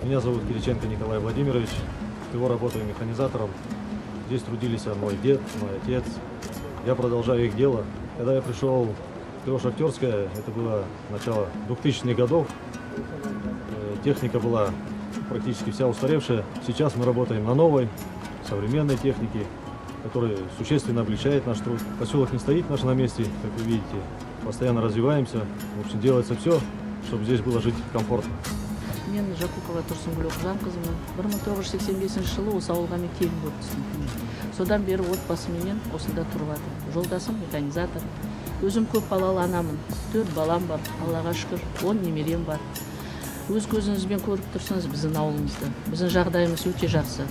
Меня зовут Кириченко Николай Владимирович. Его работаю механизатором. Здесь трудились мой дед, мой отец. Я продолжаю их дело. Когда я пришел в ТО «Шахтерское», это было начало 2000-х годов. Техника была практически вся устаревшая. Сейчас мы работаем на новой, современной технике, которая существенно облегчает наш труд. Поселок не стоит наш на месте, как вы видите. Постоянно развиваемся. В общем, делается все, чтобы здесь было жить комфортно. Мен Жакупова Тұрсынгүл Оқжанқызымын. 1985 жылы осы ауылға мен келін болып түстім. Содан бері отбасыммен осында тұрып жатырмын. Жолдасым механизатор. Өзім көп балалы анамын. 4 балам бар. Аллаға шүкір, 10 немерем бар. Өз көзіңізбен көріп тұрсыңыз біздің ауылымызды. Біздің жағдайымыз өте жақсы.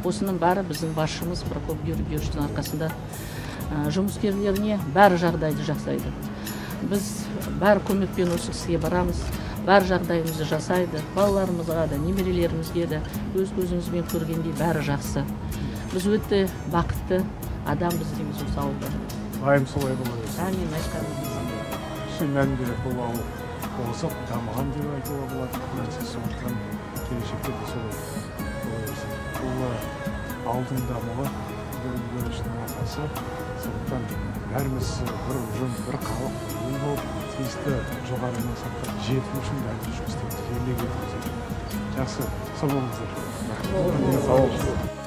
Осының бәрі біздің басшымыз Прокоп Георгиевичтің арқасында. Жұмыскерлеріне бәрі жағдайды жасайды. Біз бәрі көмекпен осы кісіге барамыз. Бәр жағдайымызды жасайды. Балаларымызға да, немерелерімізге де өз көзімізбен көргендей бәрі жақсы. Біз өте бақытты адамбыз дейміз осы ауылда. Айым солай болады. Әмин айтқанымыз. Шын мәнінде бұл ауыл озық дамыған деп айтуға болады. Сондықтан келешекте де солай. Бұл ауылдың дамуы Георгиевичтің арқасы. Сондықтан бәріміз бір ұжым, бір халық, ел болып, тиісті жоғары мақсатқа жету үшін бәріміз жұмыс істейміз. Ерлік етеміз. Жақсы, сау болыңыздар. Сау болыңыздар.